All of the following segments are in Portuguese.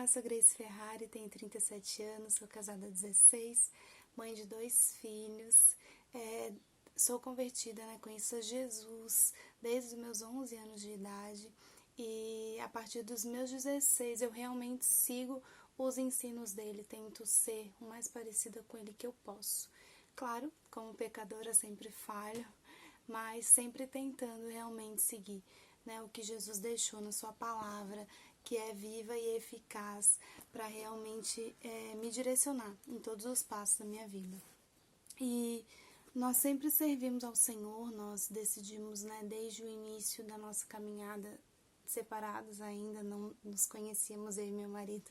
Olá, sou Grace Ferrari, tenho 37 anos, sou casada há 16, mãe de 2 filhos, sou convertida, conheço Jesus desde os meus 11 anos de idade e a partir dos meus 16 eu realmente sigo os ensinos dele, tento ser o mais parecida com ele que eu posso. Claro, como pecadora sempre falho, mas sempre tentando realmente seguir o que Jesus deixou na sua palavra, que é viva e eficaz para realmente me direcionar em todos os passos da minha vida. E nós sempre servimos ao Senhor, nós decidimos desde o início da nossa caminhada, separados ainda, não nos conhecíamos, eu e meu marido,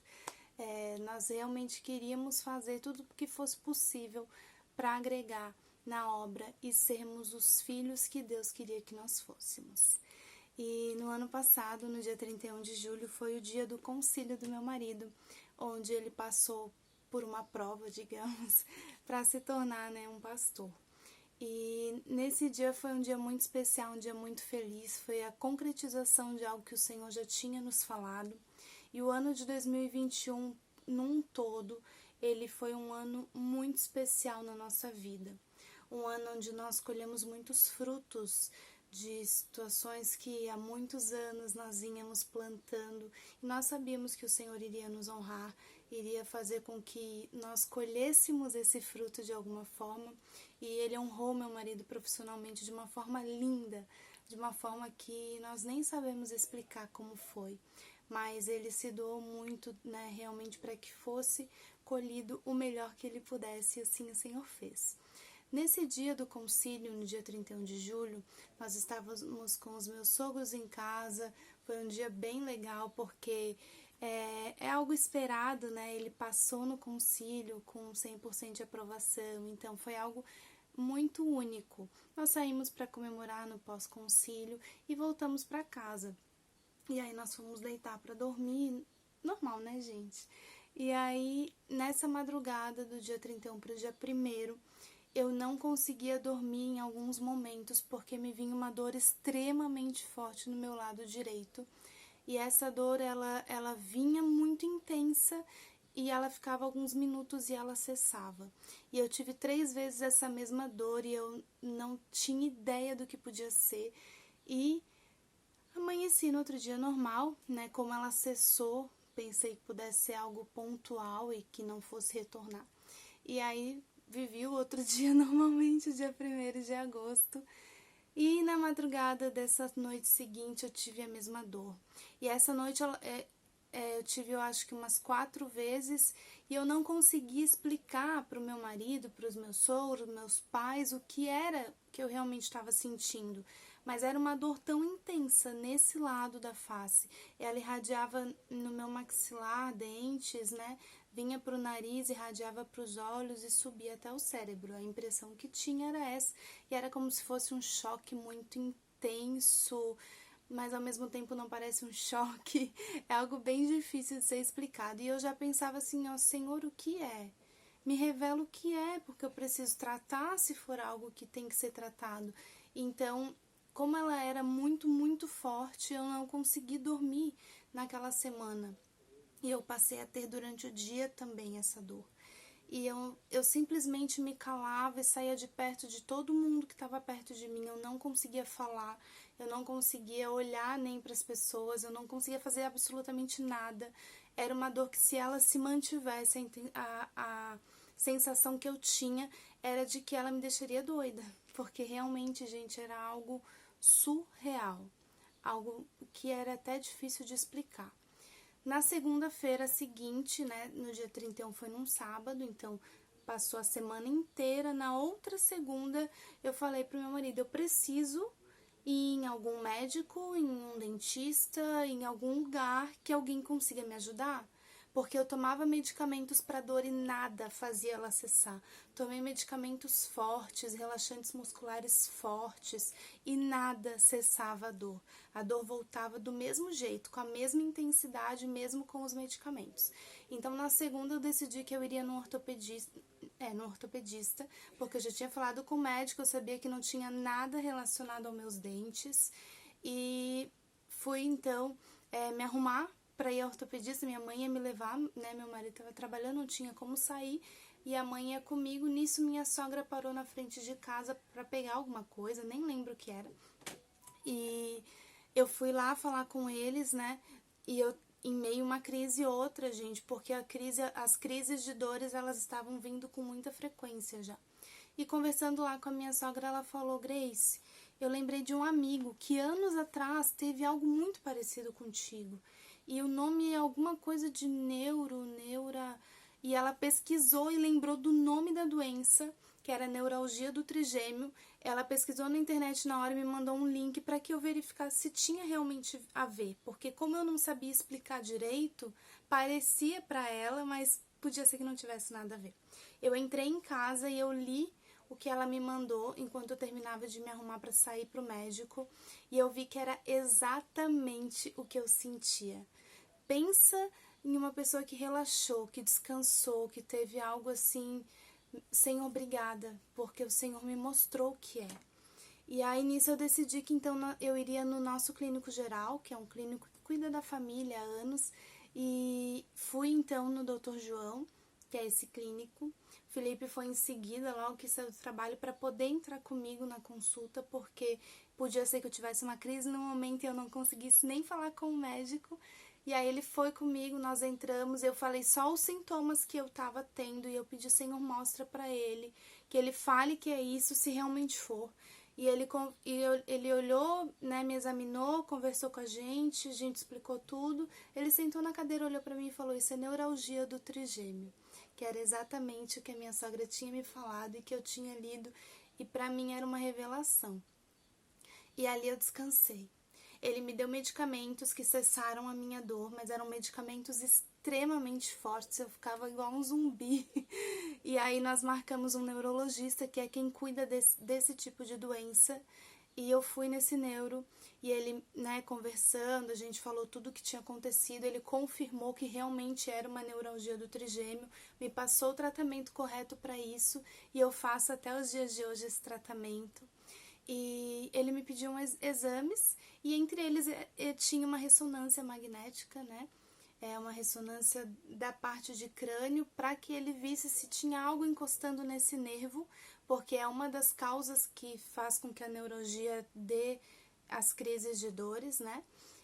nós realmente queríamos fazer tudo o que fosse possível para agregar na obra e sermos os filhos que Deus queria que nós fôssemos. E no ano passado, no dia 31 de julho, foi o dia do concílio do meu marido, onde ele passou por uma prova, digamos, para se tornar um pastor. E nesse dia foi um dia muito especial, um dia muito feliz, foi a concretização de algo que o Senhor já tinha nos falado. E o ano de 2021, num todo, ele foi um ano muito especial na nossa vida. Um ano onde nós colhemos muitos frutos de situações que há muitos anos nós vínhamos plantando e nós sabíamos que o Senhor iria nos honrar, iria fazer com que nós colhêssemos esse fruto de alguma forma, e ele honrou meu marido profissionalmente de uma forma linda, de uma forma que nós nem sabemos explicar como foi, mas ele se doou muito realmente para que fosse colhido o melhor que ele pudesse, e assim o Senhor fez. Nesse dia do concílio, no dia 31 de julho, nós estávamos com os meus sogros em casa, foi um dia bem legal porque é algo esperado, ele passou no concílio com 100% de aprovação, então foi algo muito único. Nós saímos para comemorar no pós-concílio e voltamos para casa. E aí nós fomos deitar para dormir, normal, gente? E aí, nessa madrugada do dia 31 para o dia 1º, eu não conseguia dormir em alguns momentos porque me vinha uma dor extremamente forte no meu lado direito. E essa dor, ela vinha muito intensa e ela ficava alguns minutos e ela cessava. E eu tive 3 vezes essa mesma dor e eu não tinha ideia do que podia ser. E amanheci no outro dia normal, como ela cessou, pensei que pudesse ser algo pontual e que não fosse retornar. E aí vivi o outro dia normalmente, o dia 1º de agosto. E na madrugada dessa noite seguinte eu tive a mesma dor. E essa noite eu tive, eu acho que umas 4 vezes, e eu não consegui explicar para o meu marido, para os meus sogros, meus pais, o que era que eu realmente estava sentindo. Mas era uma dor tão intensa nesse lado da face. Ela irradiava no meu maxilar, dentes, vinha para o nariz, irradiava para os olhos e subia até o cérebro. A impressão que tinha era essa. E era como se fosse um choque muito intenso, mas ao mesmo tempo não parece um choque. É algo bem difícil de ser explicado. E eu já pensava assim, Senhor, o que é? Me revela o que é, porque eu preciso tratar se for algo que tem que ser tratado. Então, como ela era muito, muito forte, eu não consegui dormir naquela semana. E eu passei a ter durante o dia também essa dor. E eu simplesmente me calava e saía de perto de todo mundo que estava perto de mim. Eu não conseguia falar, eu não conseguia olhar nem para as pessoas, eu não conseguia fazer absolutamente nada. Era uma dor que, se ela se mantivesse, a sensação que eu tinha era de que ela me deixaria doida. Porque realmente, gente, era algo surreal. Algo que era até difícil de explicar. Na segunda-feira seguinte, no dia 31 foi num sábado, então passou a semana inteira. Na outra segunda, eu falei pro meu marido, eu preciso ir em algum médico, em um dentista, em algum lugar que alguém consiga me ajudar. Porque eu tomava medicamentos para dor e nada fazia ela cessar. Tomei medicamentos fortes, relaxantes musculares fortes, e nada cessava a dor. A dor voltava do mesmo jeito, com a mesma intensidade, mesmo com os medicamentos. Então, na segunda, eu decidi que eu iria no ortopedista, porque eu já tinha falado com o médico, eu sabia que não tinha nada relacionado aos meus dentes. E fui, então, me arrumar para ir ao ortopedista, minha mãe ia me levar, né? Meu marido estava trabalhando, não tinha como sair, e a mãe ia comigo. Nisso, minha sogra parou na frente de casa para pegar alguma coisa, nem lembro o que era. E eu fui lá falar com eles, né? E eu em meio a uma crise e outra, gente, porque as crises de dores, elas estavam vindo com muita frequência já. E conversando lá com a minha sogra, ela falou: Grace, eu lembrei de um amigo que anos atrás teve algo muito parecido contigo. E o nome é alguma coisa de neura. E ela pesquisou e lembrou do nome da doença, que era neuralgia do trigêmeo. Ela pesquisou na internet na hora e me mandou um link para que eu verificasse se tinha realmente a ver. Porque como eu não sabia explicar direito, parecia para ela, mas podia ser que não tivesse nada a ver. Eu entrei em casa e eu li o que ela me mandou enquanto eu terminava de me arrumar para sair para o médico, e eu vi que era exatamente o que eu sentia. Pensa em uma pessoa que relaxou, que descansou, que teve algo assim, Senhor, obrigada, porque o Senhor me mostrou o que é. E aí nisso eu decidi que então eu iria no nosso clínico geral, que é um clínico que cuida da família há anos, e fui então no Dr. João, que é esse clínico. Felipe foi em seguida, logo que saiu do trabalho, para poder entrar comigo na consulta, porque podia ser que eu tivesse uma crise no momento e eu não conseguisse nem falar com o médico. E aí ele foi comigo, nós entramos, eu falei só os sintomas que eu estava tendo e eu pedi: Senhor, mostra para ele, que ele fale que é isso, se realmente for. E ele olhou, né, me examinou, conversou com a gente explicou tudo. Ele sentou na cadeira, olhou para mim e falou: isso é neuralgia do trigêmeo, que era exatamente o que a minha sogra tinha me falado e que eu tinha lido, e para mim era uma revelação. E ali eu descansei. Ele me deu medicamentos que cessaram a minha dor, mas eram medicamentos extremamente fortes, eu ficava igual um zumbi. E aí nós marcamos um neurologista, que é quem cuida desse tipo de doença, e eu fui nesse neuro, e ele, né, conversando, a gente falou tudo o que tinha acontecido, ele confirmou que realmente era uma neuralgia do trigêmeo, me passou o tratamento correto para isso, e eu faço até os dias de hoje esse tratamento. E ele me pediu exames, e entre eles tinha uma ressonância magnética, né? É uma ressonância da parte de crânio, para que ele visse se tinha algo encostando nesse nervo, porque é uma das causas que faz com que a neuralgia dê as crises de dores, né?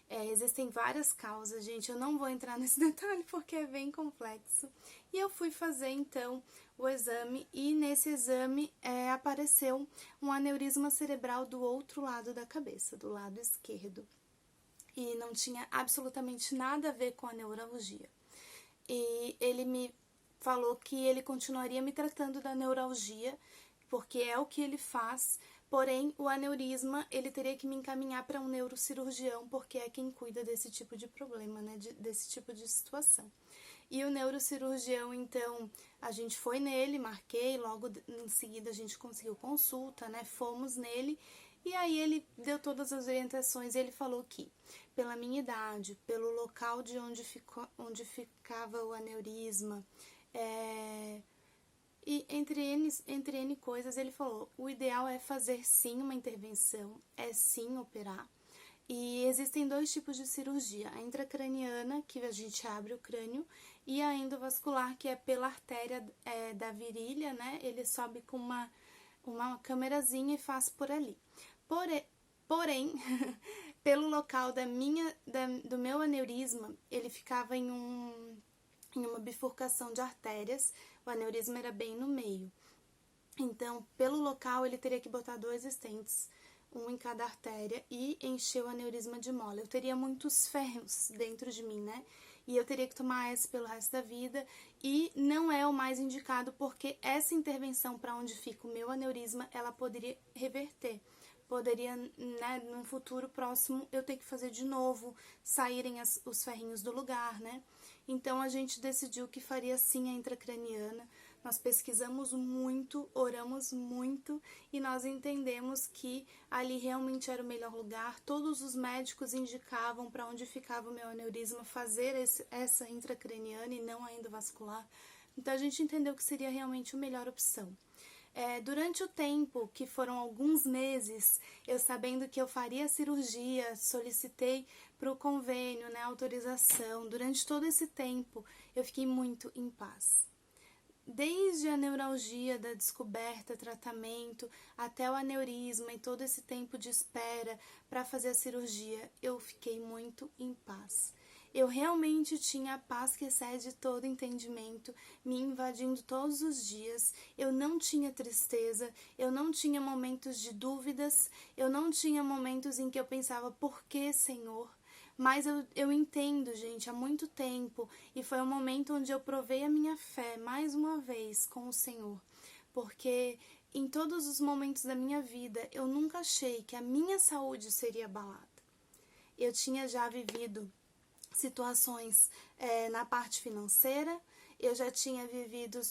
Existem várias causas, gente, eu não vou entrar nesse detalhe porque é bem complexo. E eu fui fazer, então, o exame, e nesse exame apareceu um aneurisma cerebral do outro lado da cabeça, do lado esquerdo. E não tinha absolutamente nada a ver com a neuralgia. E ele me falou que ele continuaria me tratando da neuralgia, porque é o que ele faz, porém o aneurisma ele teria que me encaminhar para um neurocirurgião, porque é quem cuida desse tipo de problema, né, desse tipo de situação. E o neurocirurgião, então, a gente foi nele, marquei, logo em seguida a gente conseguiu consulta, né, fomos nele, e aí ele deu todas as orientações, e ele falou que, pela minha idade, pelo local de onde ficava o aneurisma, e entre N coisas, ele falou: o ideal é fazer sim uma intervenção, é sim operar. E existem dois tipos de cirurgia: a intracraniana, que a gente abre o crânio, e a endovascular, que é pela artéria da virilha, né? Ele sobe com uma câmerazinha e faz por ali. Porém pelo local do meu aneurisma, ele ficava em uma bifurcação de artérias, o aneurisma era bem no meio. Então, pelo local, ele teria que botar 2 stents, um em cada artéria, e encher o aneurisma de mola. Eu teria muitos ferros dentro de mim, né? E eu teria que tomar esse pelo resto da vida, e não é o mais indicado, porque essa intervenção para onde fica o meu aneurisma, ela poderia reverter. Poderia, né, num futuro próximo, eu ter que fazer de novo, saírem os ferrinhos do lugar, né? Então, a gente decidiu que faria sim a intracraniana. Nós pesquisamos muito, oramos muito, e nós entendemos que ali realmente era o melhor lugar. Todos os médicos indicavam para onde ficava o meu aneurisma fazer essa intracraniana e não a endovascular. Então, a gente entendeu que seria realmente a melhor opção. Durante o tempo, que foram alguns meses, eu sabendo que eu faria a cirurgia, solicitei para o convênio, né, autorização. Durante todo esse tempo, eu fiquei muito em paz. Desde a neuralgia da descoberta, tratamento, até o aneurisma e todo esse tempo de espera para fazer a cirurgia, eu fiquei muito em paz. Eu realmente tinha a paz que excede todo entendimento, me invadindo todos os dias. Eu não tinha tristeza, eu não tinha momentos de dúvidas, eu não tinha momentos em que eu pensava, por que, Senhor? Mas eu entendo, gente, há muito tempo, e foi um momento onde eu provei a minha fé mais uma vez com o Senhor, porque em todos os momentos da minha vida eu nunca achei que a minha saúde seria abalada. Eu tinha já vivido situações na parte financeira, eu já tinha vivido,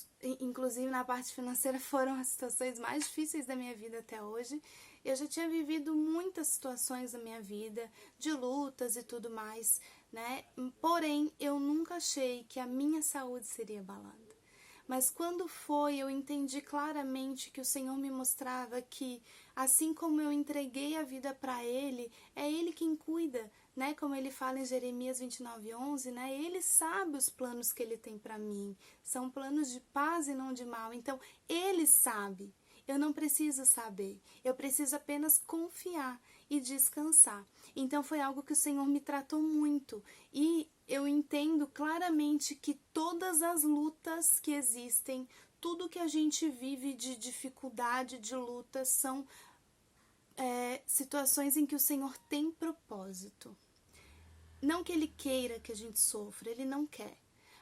inclusive na parte financeira foram as situações mais difíceis da minha vida até hoje. Eu já tinha vivido muitas situações da minha vida, de lutas e tudo mais, né? Porém, eu nunca achei que a minha saúde seria abalada. Mas quando foi, eu entendi claramente que o Senhor me mostrava que, assim como eu entreguei a vida para Ele, é Ele quem cuida, né? Como Ele fala em Jeremias 29:11, né? Ele sabe os planos que Ele tem para mim. São planos de paz e não de mal. Então, Ele sabe. Eu não preciso saber. Eu preciso apenas confiar e descansar. Então, foi algo que o Senhor me tratou muito. E eu entendo claramente que todas as lutas que existem, tudo que a gente vive de dificuldade, de lutas, são situações em que o Senhor tem propósito. Não que Ele queira que a gente sofra, Ele não quer.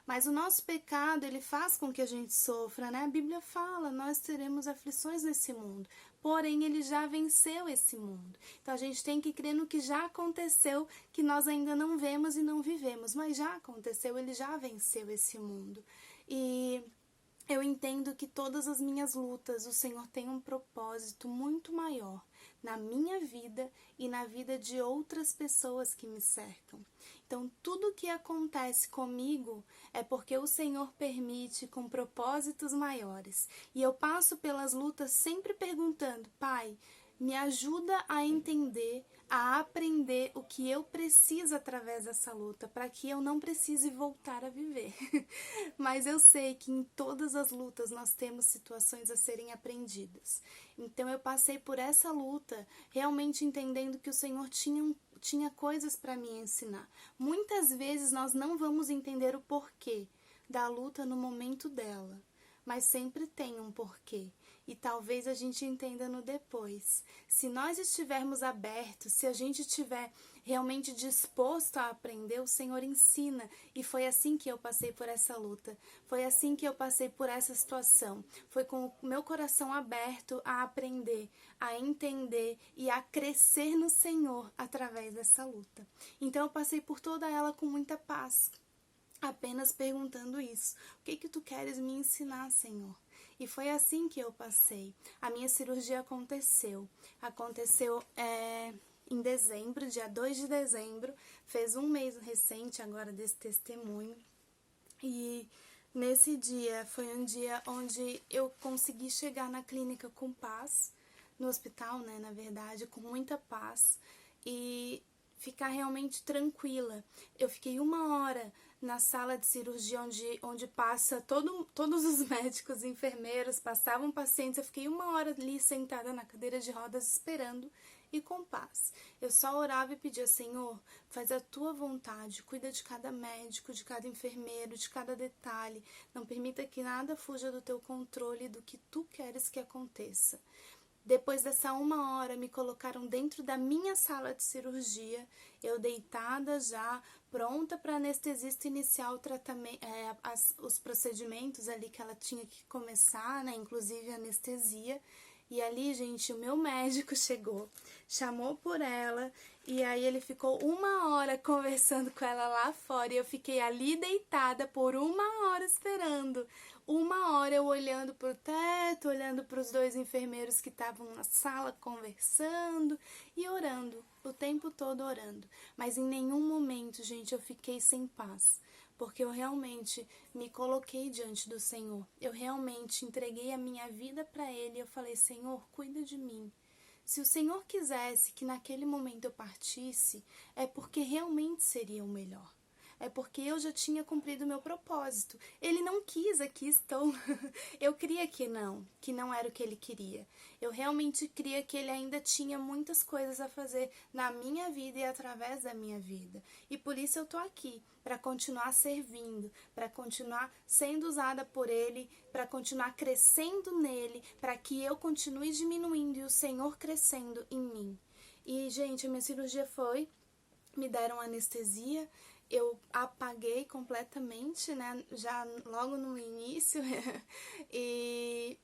Mas o nosso pecado, ele faz com que a gente sofra, né? A Bíblia fala, nós teremos aflições nesse mundo. Porém, ele já venceu esse mundo. Então, a gente tem que crer no que já aconteceu, que nós ainda não vemos e não vivemos. Mas já aconteceu, ele já venceu esse mundo. E eu entendo que todas as minhas lutas, o Senhor tem um propósito muito maior na minha vida e na vida de outras pessoas que me cercam. Então, tudo que acontece comigo é porque o Senhor permite com propósitos maiores. E eu passo pelas lutas sempre perguntando, Pai, me ajuda a entender, a aprender o que eu preciso através dessa luta, para que eu não precise voltar a viver. Mas eu sei que em todas as lutas nós temos situações a serem aprendidas. Então eu passei por essa luta realmente entendendo que o Senhor tinha coisas para me ensinar. Muitas vezes nós não vamos entender o porquê da luta no momento dela, mas sempre tem um porquê. E talvez a gente entenda no depois. Se nós estivermos abertos, se a gente estiver realmente disposto a aprender, o Senhor ensina. E foi assim que eu passei por essa luta. Foi assim que eu passei por essa situação. Foi com o meu coração aberto a aprender, a entender e a crescer no Senhor através dessa luta. Então eu passei por toda ela com muita paz. Apenas perguntando isso. O que tu queres me ensinar, Senhor? E foi assim que eu passei. A minha cirurgia aconteceu. Aconteceu em dezembro, dia 2 de dezembro. Fez um mês recente agora desse testemunho. E nesse dia foi um dia onde eu consegui chegar na clínica com paz. No hospital, né, na verdade, com muita paz. E ficar realmente tranquila. Eu fiquei 1 hora na sala de cirurgia onde passa todos os médicos e enfermeiros, passavam pacientes. Eu fiquei 1 hora ali sentada na cadeira de rodas esperando e com paz. Eu só orava e pedia, Senhor, faz a tua vontade, cuida de cada médico, de cada enfermeiro, de cada detalhe. Não permita que nada fuja do teu controle, do que tu queres que aconteça. Depois dessa 1 hora, me colocaram dentro da minha sala de cirurgia, eu deitada já, pronta para a anestesista iniciar o tratamento, os procedimentos ali que ela tinha que começar, né, inclusive a anestesia. E ali, gente, o meu médico chegou, chamou por ela E aí ele ficou 1 hora conversando com ela lá fora e eu fiquei ali deitada por 1 hora esperando. 1 hora eu olhando pro teto, olhando para os 2 enfermeiros que estavam na sala conversando e orando, o tempo todo orando. Mas em nenhum momento, gente, eu fiquei sem paz. Porque eu realmente me coloquei diante do Senhor. Eu realmente entreguei a minha vida para Ele e eu falei, Senhor, cuida de mim. Se o Senhor quisesse que naquele momento eu partisse, é porque realmente seria o melhor. É porque eu já tinha cumprido o meu propósito. Ele não quis, aqui estou. Eu cria que não era o que ele queria. Eu realmente cria que ele ainda tinha muitas coisas a fazer na minha vida e através da minha vida. E por isso eu tô aqui, para continuar servindo, para continuar sendo usada por ele, para continuar crescendo nele, para que eu continue diminuindo e o Senhor crescendo em mim. E, gente, a minha cirurgia me deram anestesia, eu apaguei completamente, né, já logo no início, e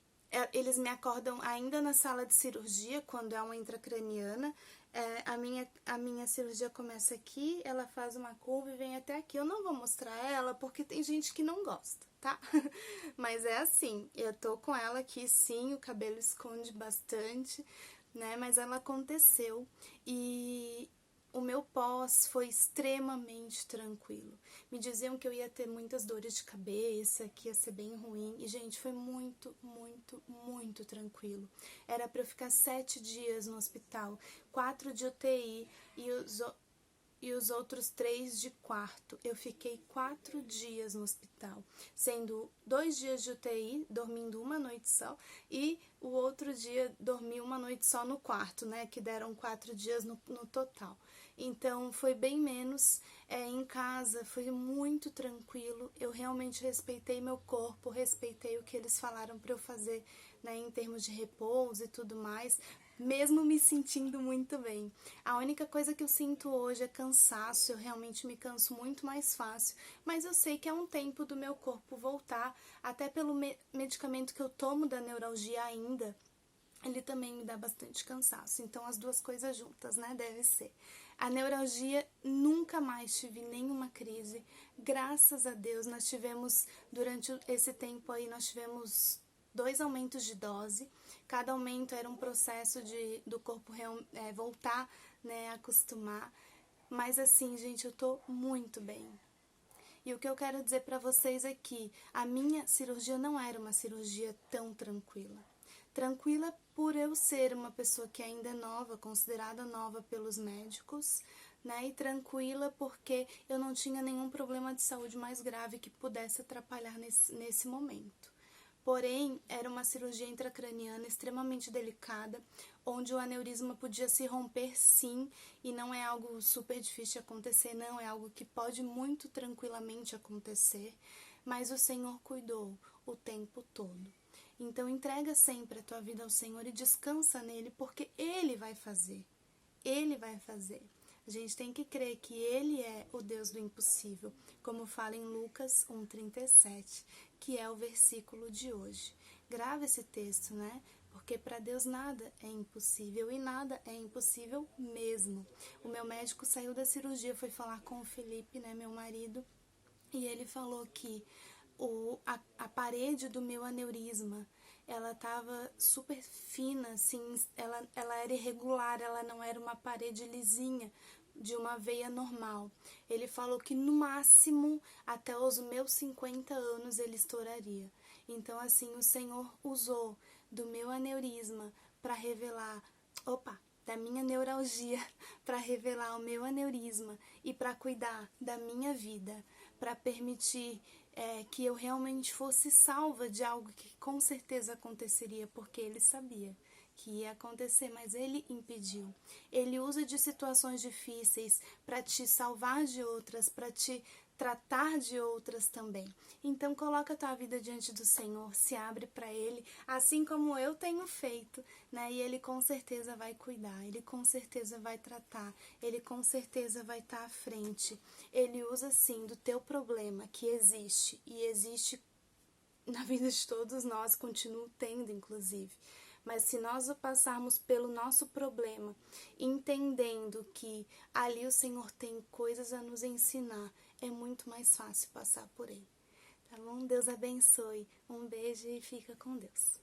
eles me acordam ainda na sala de cirurgia, quando é uma intracraniana. A minha cirurgia começa aqui, ela faz uma curva e vem até aqui. Eu não vou mostrar ela, porque tem gente que não gosta, tá? Mas é assim, eu tô com ela aqui sim, o cabelo esconde bastante, né, mas ela aconteceu. E o meu pós foi extremamente tranquilo. Me diziam que eu ia ter muitas dores de cabeça, que ia ser bem ruim. E, gente, foi muito, muito, muito tranquilo. Era para eu ficar 7 dias no hospital, 4 de UTI e os outros 3 de quarto. Eu fiquei 4 dias no hospital, sendo 2 dias de UTI, dormindo uma noite só, e o outro dia dormi uma noite só no quarto, né, que deram 4 dias no total. Então, foi bem menos. Em casa, foi muito tranquilo. Eu realmente respeitei meu corpo, respeitei o que eles falaram para eu fazer, né, em termos de repouso e tudo mais, mesmo me sentindo muito bem. A única coisa que eu sinto hoje é cansaço, eu realmente me canso muito mais fácil, mas eu sei que é um tempo do meu corpo voltar, até pelo medicamento que eu tomo da neuralgia ainda, ele também me dá bastante cansaço. Então, as duas coisas juntas, né? Deve ser. A neuralgia, nunca mais tive nenhuma crise. Graças a Deus, nós tivemos, durante esse tempo aí, nós tivemos 2 aumentos de dose. Cada aumento era um processo do corpo voltar, né, acostumar. Mas assim, gente, eu tô muito bem. E o que eu quero dizer para vocês é que a minha cirurgia não era uma cirurgia tão tranquila. Tranquila por eu ser uma pessoa que ainda é nova, considerada nova pelos médicos, né? E tranquila porque eu não tinha nenhum problema de saúde mais grave que pudesse atrapalhar nesse momento. Porém, era uma cirurgia intracraniana extremamente delicada, onde o aneurisma podia se romper sim, e não é algo super difícil de acontecer, não, é algo que pode muito tranquilamente acontecer, mas o Senhor cuidou o tempo todo. Então, entrega sempre a tua vida ao Senhor e descansa nele, porque Ele vai fazer. Ele vai fazer. A gente tem que crer que Ele é o Deus do impossível, como fala em Lucas 1,37, que é o versículo de hoje. Grava esse texto, né? Porque para Deus nada é impossível e nada é impossível mesmo. O meu médico saiu da cirurgia, foi falar com o Felipe, né, meu marido, e ele falou que a parede do meu aneurisma, ela estava super fina, assim, ela era irregular, ela não era uma parede lisinha de uma veia normal. Ele falou que no máximo até os meus 50 anos ele estouraria. Então, assim, o Senhor usou do meu aneurisma para revelar, da minha neuralgia, para revelar o meu aneurisma e para cuidar da minha vida, para permitir que eu realmente fosse salva de algo que com certeza aconteceria, porque ele sabia que ia acontecer, mas ele impediu. Ele usa de situações difíceis para te salvar de outras, para te tratar de outras também. Então coloca a tua vida diante do Senhor, se abre para Ele, assim como eu tenho feito, né? E Ele com certeza vai cuidar, Ele com certeza vai tratar, Ele com certeza vai estar à frente. Ele usa sim do teu problema que existe e existe na vida de todos nós, continuo tendo inclusive, Mas se nós passarmos pelo nosso problema, entendendo que ali o Senhor tem coisas a nos ensinar, é muito mais fácil passar por ele. Tá bom? Deus abençoe. Um beijo e fica com Deus.